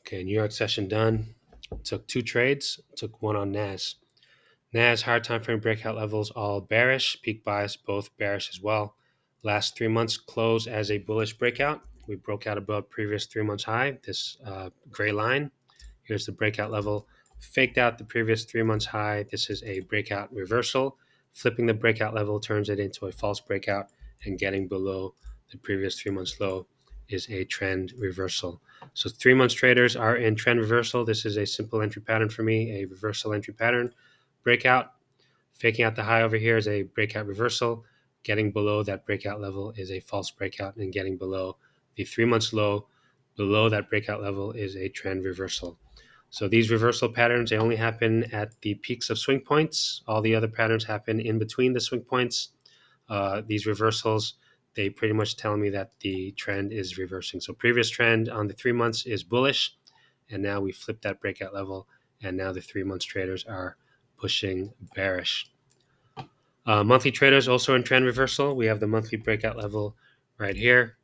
Okay, New York session done. Took two trades. Took one on NAS. NAS higher time frame breakout levels all bearish. Peak bias both bearish as well. Last 3 months closed as a bullish breakout. We broke out above previous 3 months high. This gray line. Here's the breakout level. Faked out the previous 3 months high. This is a breakout reversal. Flipping the breakout level turns it into a false breakout, and getting below the previous 3 months low is a trend reversal. So 3 months traders are in trend reversal. This is a simple entry pattern for me, a reversal entry pattern. Breakout, faking out the high over here is a breakout reversal. Getting below that breakout level is a false breakout, and getting below the 3 months low below that breakout level is a trend reversal. So these reversal patterns, they only happen at the peaks of swing points. All the other patterns happen in between the swing points. These reversals, they pretty much tell me that the trend is reversing. So previous trend on the 3 months is bullish, and now we flip that breakout level, and now the 3 months traders are pushing bearish. Monthly traders also in trend reversal. We have the monthly breakout level right here.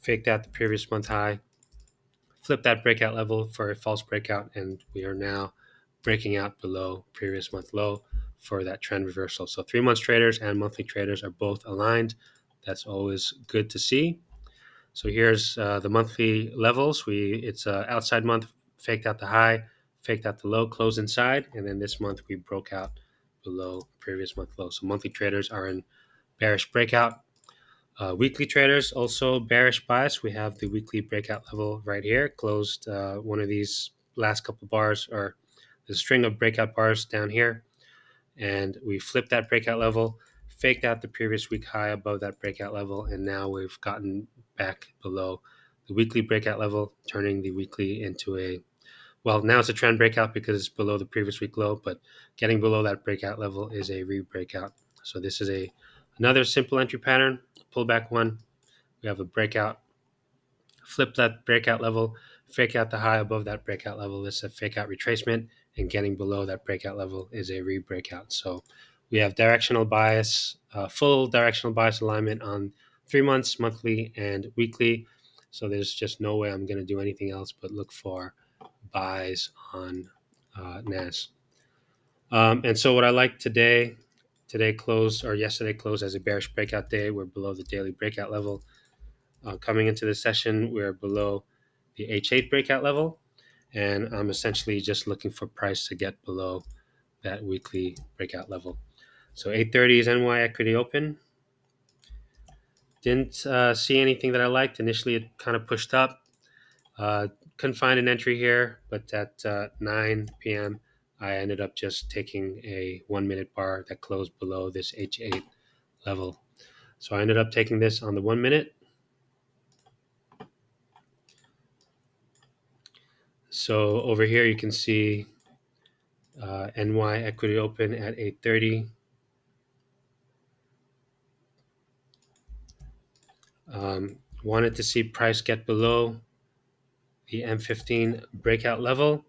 Faked out the previous month high, flip that breakout level for a false breakout, and we are now breaking out below previous month low for that trend reversal. So 3 months traders and monthly traders are both aligned. That's always good to see. So here's the monthly levels. It's an outside month, faked out the high, faked out the low, closed inside, and then this month we broke out below previous month low. So monthly traders are in bearish breakout. Weekly traders also bearish bias. We have the weekly breakout level right here, closed one of these last couple bars, or the string of breakout bars down here, and we flipped that breakout level, faked out the previous week high above that breakout level, and now we've gotten back below the weekly breakout level, turning the weekly into now it's a trend breakout because it's below the previous week low, but getting below that breakout level is a re-breakout. So this is another simple entry pattern, pullback one. We have a breakout, flip that breakout level, fake out the high above that breakout level. This is a fake out retracement, and getting below that breakout level is a re-breakout. So we have directional bias, full directional bias alignment on 3 months, monthly, and weekly. So there's just no way I'm going to do anything else but look for buys on NAS. And so what I like today closed, or yesterday closed as a bearish breakout day. We're below the daily breakout level. Coming into the session, we're below the H8 breakout level, and I'm essentially just looking for price to get below that weekly breakout level. So 8:30 is NY equity open. Didn't see anything that I liked. Initially, it kind of pushed up. Couldn't find an entry here, but at 9 p.m., I ended up just taking a 1 minute bar that closed below this H8 level. So I ended up taking this on the 1 minute. So over here, you can see NY equity open at 8:30. Wanted to see price get below the M15 breakout level,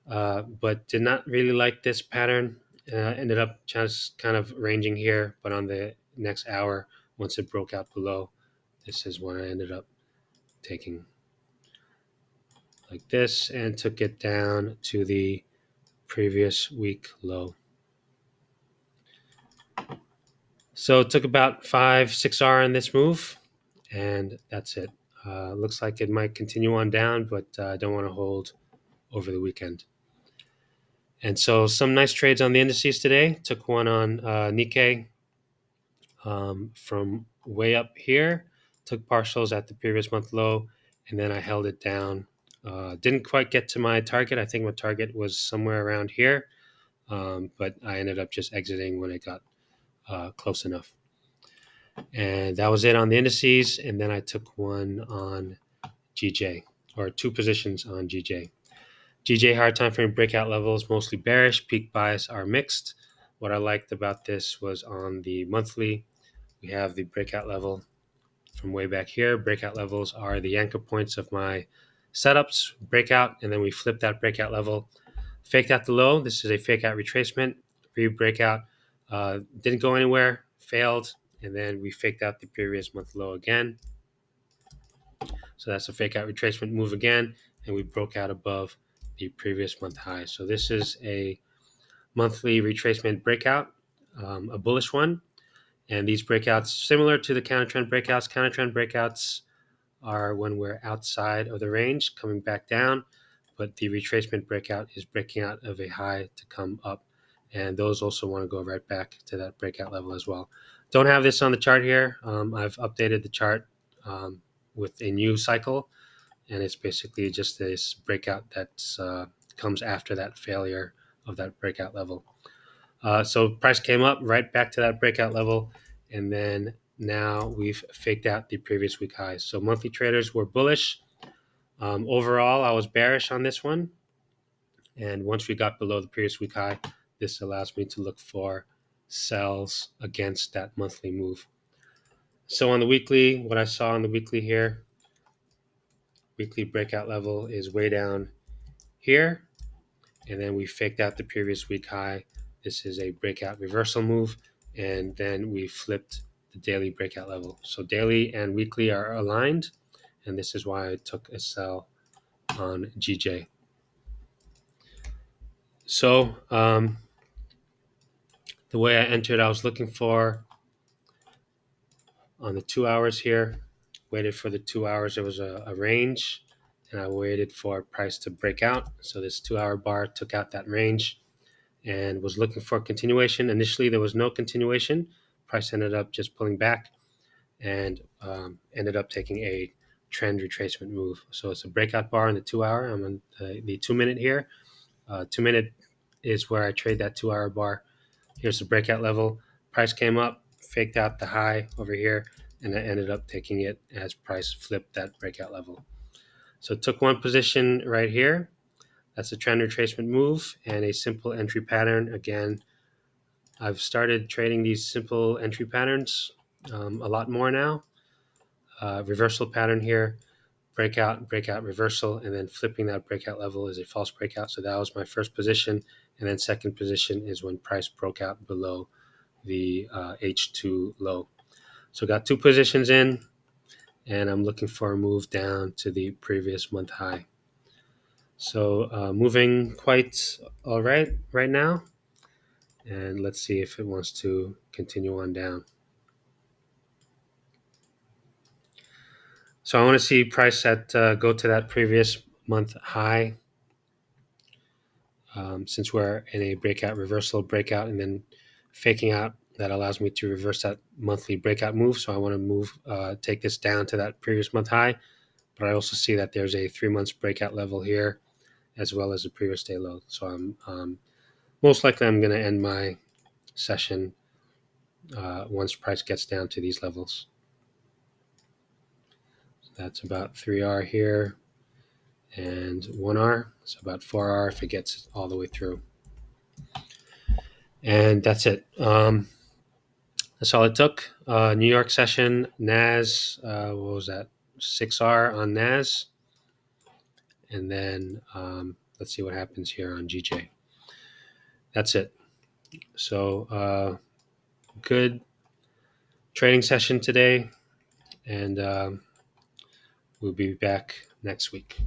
but did not really like this pattern. Ended up just kind of ranging here, but on the next hour, once it broke out below, this is when I ended up taking like this and took it down to the previous week low. So it took about 5-6 hours in this move, and that's it. Looks like it might continue on down, but I don't want to hold over the weekend. And so some nice trades on the indices today. Took one on Nikkei from way up here. Took partials at the previous month low, and then I held it down. Didn't quite get to my target. I think my target was somewhere around here, but I ended up just exiting when it got close enough. And that was it on the indices. And then I took one on GJ, or two positions on GJ. GJ higher time frame breakout levels mostly bearish. Peak bias are mixed. What I liked about this was on the monthly, we have the breakout level from way back here. Breakout levels are the anchor points of my setups. Breakout, and then we flip that breakout level. Faked out the low. This is a fake out retracement. Re-breakout. Didn't go anywhere. Failed. And then we faked out the previous month low again. So that's a fake out retracement move again. and we broke out above the previous month high. So this is a monthly retracement breakout, a bullish one. And these breakouts, similar to the counter trend breakouts are when we're outside of the range, coming back down, but the retracement breakout is breaking out of a high to come up. And those also want to go right back to that breakout level as well. Don't have this on the chart here. I've updated the chart with a new cycle, and it's basically just this breakout that comes after that failure of that breakout level. So price came up right back to that breakout level, and then now we've faked out the previous week highs. So monthly traders were bullish. Overall, I was bearish on this one. And once we got below the previous week high, this allows me to look for sells against that monthly move. So on the weekly, what I saw on the weekly here, weekly breakout level is way down here. And then we faked out the previous week high. This is a breakout reversal move. And then we flipped the daily breakout level. So daily and weekly are aligned. And this is why I took a sell on GJ. So the way I entered, I was looking for on the 2 hours here, waited for the 2 hours. There was a range, and I waited for price to break out. So this 2 hour bar took out that range and was looking for continuation. Initially, there was no continuation. Price ended up just pulling back and ended up taking a trend retracement move. So it's a breakout bar in the 2 hour. I'm on the 2 minute here. 2 minute is where I trade that 2 hour bar. Here's the breakout level. Price came up, faked out the high over here, and I ended up taking it as price flipped that breakout level. So took one position right here. That's a trend retracement move and a simple entry pattern. Again, I've started trading these simple entry patterns a lot more now. Reversal pattern here, breakout, breakout, reversal, and then flipping that breakout level is a false breakout. So that was my first position. And then second position is when price broke out below the H2 low. So got two positions in, and I'm looking for a move down to the previous month high. So moving quite all right now. And let's see if it wants to continue on down. So I want to see price at go to that previous month high. Since we're in a breakout, reversal, breakout, and then faking out, that allows me to reverse that monthly breakout move. So I want to move, take this down to that previous month high. But I also see that there's a 3 months breakout level here, as well as a previous day low. So I'm most likely I'm going to end my session once price gets down to these levels. So that's about 3R here and 1R. So about 4R if it gets all the way through. And that's it. That's all it took. New York session, NAS, what was that? 6R on NAS. And then let's see what happens here on GJ. That's it. So good trading session today. And we'll be back next week.